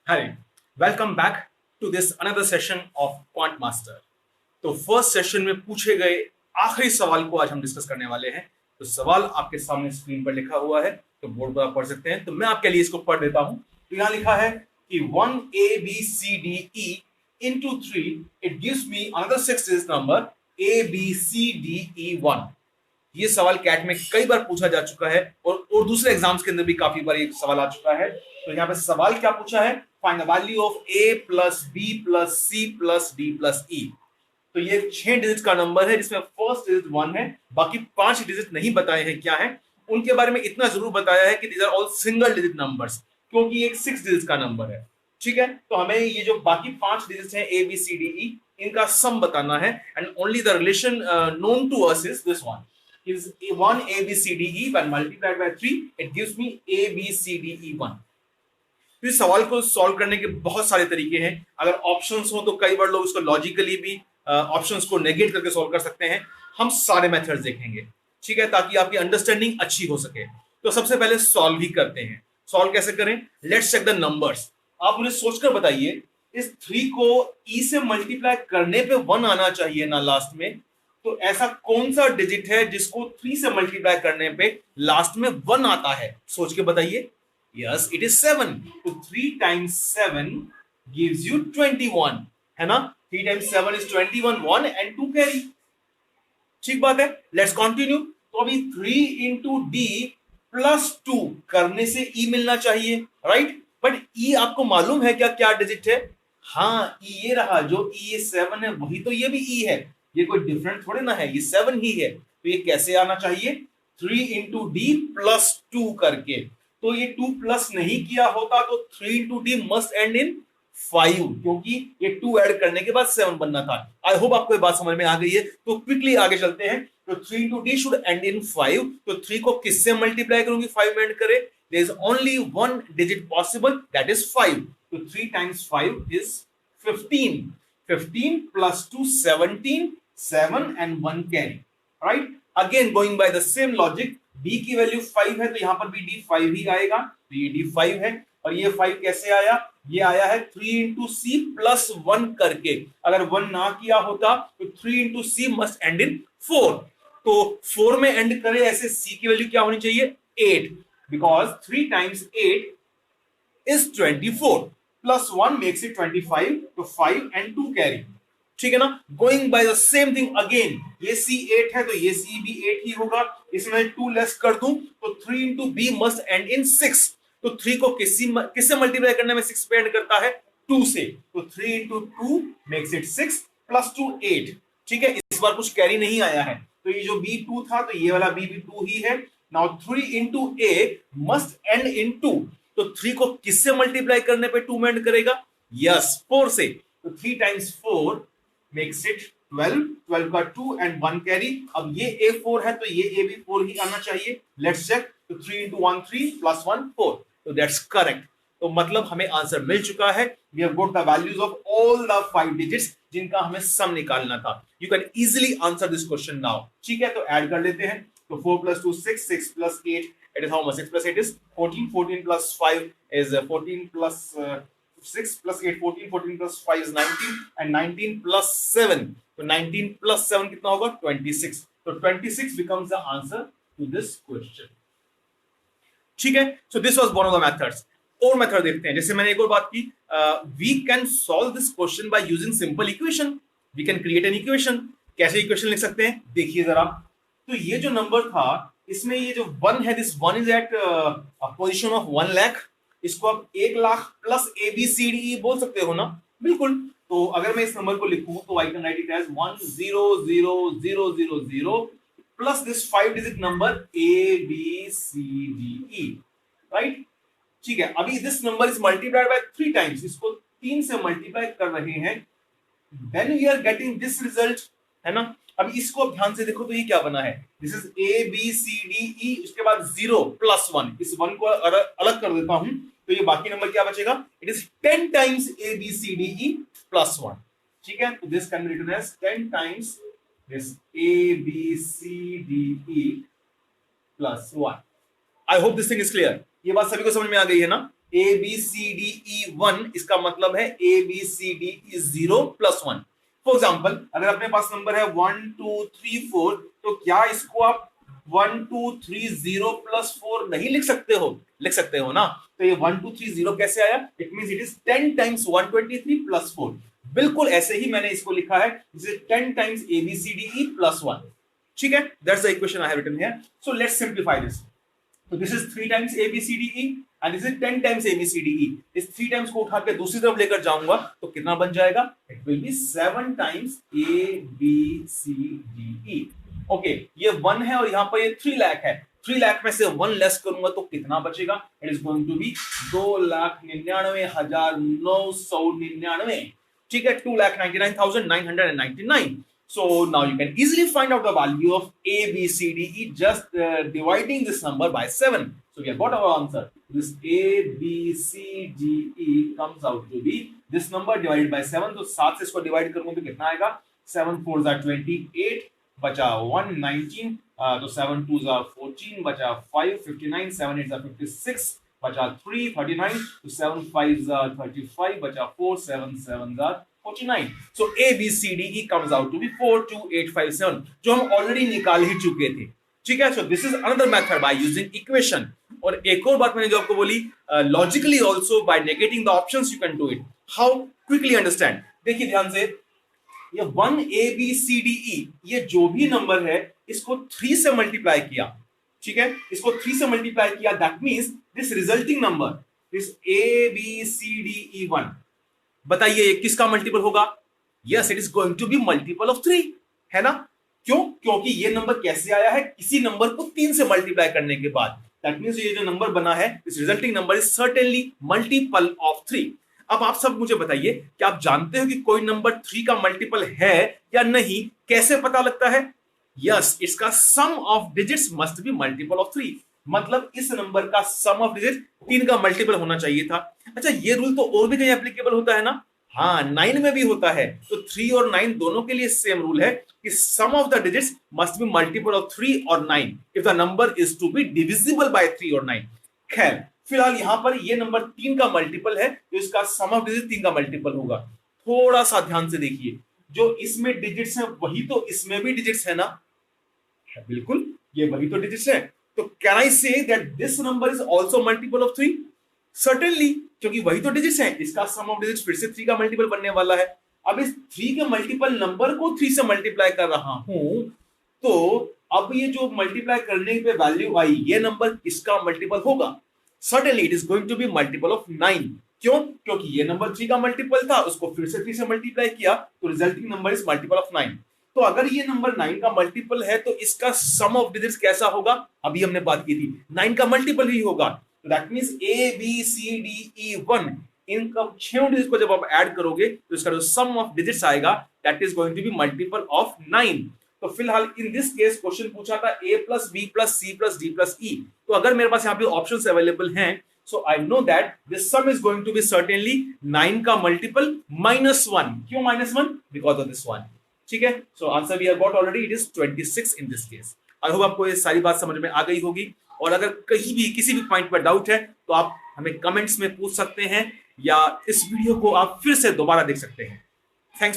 Hi, welcome back to this another session of Quant Master. तो first session में पूछे गए आखिरी सवाल को आज हम डिस्कस करने वाले हैं। तो सवाल आपके सामने स्क्रीन पर लिखा हुआ है, तो बोर्ड पर आप पढ़ सकते हैं। तो मैं आपके लिए इसको पढ़ देता हूं। तो यहाँ लिखा है कि 1 ABCDE into 3 it gives me another 6 digit number ABCDE1। ये सवाल कैट में कई बार पूछा जा चुका है और दूसरे एग्जाम्स के अंदर भी काफी बार ये सवाल आ चुका है। तो यहाँ पे सवाल क्या पूछा है, find the value of A plus B plus C plus D plus E। तो ये 6 डिजिट का नंबर है जिसमें फर्स्ट डिजिट 1 है, बाकी 5 डिजिट नहीं बताए हैं क्या है। उनके बारे में इतना जरूर बताया है कि these are all single digit numbers, क्योंकि एक 6 डिजिट का नंबर है। ठीक है, तो हमें ये जो बाकी 5 डिजिट हैं A B C D E, इनका सम बताना है। And only the relation known to us is this one, is 1 ABCDE when multiplied by 3 it gives me ABCDE1। तो इस सवाल को सॉल्व करने के बहुत सारे तरीके हैं। अगर ऑप्शंस हो तो कई बार लोग इसको लॉजिकली भी ऑप्शंस को नेगेट करके सॉल्व कर सकते हैं। हम सारे मेथड्स देखेंगे, ठीक है, ताकि आपकी अंडरस्टैंडिंग अच्छी हो सके। तो सबसे पहले सॉल्व ही करते हैं। सॉल्व कैसे करें, लेट्स चेक द नंबर्स। आप मुझे सोचकर बताइए, इस 3 को E से मल्टीप्लाई करने पे 1 आना चाहिए ना लास्ट में। तो ऐसा कौन सा डिजिट है जिसको 3 से मल्टीप्लाई करने पे लास्ट में 1 आता है, सोच के बताइए। Yes, it is 7। तो 3 टाइम्स 7 गिव्स यू 21, है ना। 3 टाइम्स 7 इज 21, 1 and 2 कैरी। ठीक बात है, लेट्स कंटिन्यू। तो अभी 3 इंटू डी प्लस 2 करने से ई मिलना चाहिए, राइट। बट ई आपको मालूम है क्या क्या डिजिट है? हाँ, ई ये रहा, जो ई ये 7 है वही तो ये भी ई है। ये कोई डिफरेंट थोड़े ना है, ये 7 ही है। तो ये कैसे आना चाहिए, 3 इंटू डी प्लस 2 करके। तो ये 2 प्लस नहीं किया होता तो 3 इंटू डी मस्ट एंड इन 5, क्योंकि ये 2 ऐड करने के बाद 7 बनना था। आई होप आपको ये बात समझ में आ गई है। तो क्विकली आगे चलते हैं। तो 3 into D should and in 5। तो 3 को किससे मल्टीप्लाई करूंगी 5 में एंड करे? There is only one digit possible, that is 5। तो 3 times 5 is 15। 15 plus 2 17, 7 and 1 carry, right? Again going by the same logic, d की वैल्यू 5 है तो यहां पर भी d 5 ही आएगा। तो ये d 5 है और ये 5 कैसे आया, ये आया है 3 इंटू सी प्लस 1 करके। अगर 1 ना किया होता तो 3 into C must end in 4। तो 4 में एंड करे ऐसे, c की वैल्यू क्या होनी चाहिए, 8, because 3 times 8 is 24 plus 1 makes it 25, तो 5 and 2 carry। ठीक है ना। Going by the same thing again, ये सी 8 है तो ये सी भी 8 ही होगा। इसमें 2 लेस कर दूं तो 3 into B must end in 6। तो 3 को किससे मल्टीप्लाई करने में 6 पे एंड करता है, 2 से। तो 3 इंटू 2 मेक्स इट 6 प्लस 2 8। ठीक है, इस बार कुछ कैरी नहीं आया है। तो ये जो बी 2 था तो ये वाला बी भी 2 ही है। नाउ 3 इंटू ए मस्ट एंड इन 2। तो 3 को किससे मल्टीप्लाई करने पे 2 में एंड करेगा, यस 4 से। तो 3 टाइम्स 4 मेक्स इट 12, 12 का 2 एंड 1 कैरी। अब ये A4 है तो ये A भी 4 ही आना चाहिए। Let's check. तो 3 इंटू 1 3 प्लस 1 4, तो दैट्स करेक्ट। तो मतलब हमें आंसर मिल चुका है। We have got the values of all the 5 digits जिनका हमें सम निकालना था। You can easily answer this question now. ठीक है, तो ऐड कर लेते हैं। तो 4 plus 2 6, 6 plus 8 it is how much, 6 plus 8 is 14, 14 plus 5 is 14 plus 6 plus 8 14, 14 plus 5 is 19 and 19 plus 7, तो 19 plus 7 कितना होगा, 26। तो 26 becomes the answer to this question। ठीक है, so this was one of the methods। और मेथड देखते हैं। जैसे मैंने एक और बात की, we can solve this question by using simple equation। we can create an equation। कैसे इक्वेशन लिख सकते हैं, देखिए जरा। तो ये जो नंबर था इसमें ये जो 1 है, this 1 is at position of 1 lakh. इसको आप 1 लाख प्लस ABCDE बोल सकते हो ना, बिल्कुल। तो अगर मैं इस नंबर को लिखूं तो I can write it as 100000 plus this 5 digit number ABCDE, right. ठीक है, अभी this number is multiplied by 3 times, इसको 3 से मल्टीप्लाई कर रहे हैं, then we are getting this result, है ना। अब इसको ध्यान से देखो तो ये क्या बना है, दिस इज ABCDE, उसके बाद 0 प्लस 1। इस 1 को अलग कर देता हूं तो ये बाकी नंबर क्या बचेगा, it is 10 times ABCDE plus 1। ठीक है, तो this can be written as 10 times this ABCDE plus 1। I hope this thing is clear. ये बात सभी को समझ में आ गई है ना। ए बी सी डी ई 1, इसका मतलब है A B C D E 0 plus 1। For example अगर अपने पास नंबर है 1 2 3 4, तो क्या इसको आप 1 2 3 0 प्लस 4 नहीं लिख सकते हो? लिख सकते हो ना। तो ये 1 2 3 0 कैसे आया? It means it is 10 times 123 plus 4। बिल्कुल ऐसे ही मैंने इसको लिखा है, this is 10 times A B C D E plus 1। ठीक है, that's the equation I have written here. So let's simplify this. तो this is 3 times A B C D E and this is 10 times A B C D E. इस 3 times को उठा के दूसरी तरफ लेकर जाऊंगा तो कितना बन जाएगा? It will be 7 times A B C D E. Okay, ये 1 है और यहां पर ये 3 लाख है। 3 लाख में से 1 लेस करूंगा तो कितना बचेगा? It is going to be 2,99,999। ठीक है, 2,99,999। So now you can easily find out the value of A, B, C, D, E just dividing this number by 7. So we have got our answer. This A, B, C, D, E comes out to be this number divided by 7. तो 7 से इसको divide करूंगा तो कितना आएगा? 7 4s are 28, बचा 1 19, तो 7 2s are 14, बचा 5 59, 7 8s are 56, बचा 3 39, तो 7 5s are 35, बचा 4 7 7s are 49. So A B C D E comes out to be 42857, जो हम ऑलरेडी निकाल ही चुके थे। ठीक है, so this is another method by using equation। और एक और बात मैंने जो आपको बोली, logically also by negating the options you can do it। How? Quickly understand। देखिए ध्यान से, ये 1 A B C D E, ये जो भी नंबर है इसको 3 से मल्टीप्लाई किया। ठीक है, इसको 3 से मल्टीप्लाई किया, that means this resulting number, this A B C D E 1, बताइए ये किसका मल्टीपल होगा? Yes, it is going to be multiple of 3, है ना? क्यों? क्योंकि ये नंबर कैसे आया है? किसी नंबर को 3 से मल्टीप्लाई करने के बाद। दैट मींस ये जो नंबर बना है, इस resulting number is certainly multiple of 3। अब आप सब मुझे बताइए कि आप जानते हो कि कोई नंबर 3 का मल्टीपल है या नहीं? कैसे पता लगता है? यस, इसका sum of digits must be multiple of 3। मतलब इस नंबर का सम ऑफ डिजिट 3 का मल्टीपल होना चाहिए था। अच्छा, ये रूल तो और भी कहीं एप्लीकेबल होता है ना? हाँ, 9 में भी होता है। तो 3 और 9 दोनों के लिए सेम रूल है कि sum of the digits must be multiple of 3 और 9 if the number is to be divisible by 3 और 9। खैर, फिलहाल यहां पर ये नंबर 3 का मल्टीपल है, तो इसका सम ऑफ डिजिट 3 का मल्टीपल होगा। थोड़ा सा ध्यान से देखिए, जो इसमें डिजिट्स हैं वही तो इसमें भी डिजिट्स है ना? बिल्कुल, ये वही तो डिजिट्स है। तो can I say that this number is also multiple of 3? Certainly, क्योंकि वही तो डिजिट्स हैं। इसका सम ऑफ डिजिट्स फिर से 3 का मल्टीपल बनने वाला है। अब इस 3 के मल्टीपल नंबर को 3 से मल्टीप्लाई कर रहा हूं, तो अब ये जो मल्टीप्लाई करने पे वैल्यू आई, ये नंबर किसका मल्टीपल होगा? Certainly it is going to be multiple of 9। क्यों? क्योंकि ये नंबर 3 का मल्टीपल था, उसको फिर से 3 से मल्टीप्लाई किया, तो resulting number is multiple of 9। तो अगर ये नंबर 9 का मल्टीपल है तो इसका सम ऑफ डिजिट्स कैसा होगा? अभी हमने बात की थी, 9 का मल्टीपल ही होगा। तो that means A B C D E 1, इनका 6 डिजिट को जब आप ऐड करोगे तो इसका जो सम ऑफ डिजिट्स आएगा that is going to be multiple of 9। तो फिलहाल इन दिस केस क्वेश्चन पूछा था A plus B plus C plus D plus E। तो अगर मेरे पास यहाँ पे ऑप्शंस अवेलेबल हैं, so I know that this sum is going to be certainly 9 का मल्टीपल -1। क्यों -1? Because of this one। ठीक है, so answer we have got already, it is 26 in this case. I hope आपको ये सारी बात समझ में आ गई होगी। और अगर कहीं भी किसी भी पॉइंट पर डाउट है तो आप हमें कमेंट्स में पूछ सकते हैं या इस वीडियो को आप फिर से दोबारा देख सकते हैं। थैंक्स।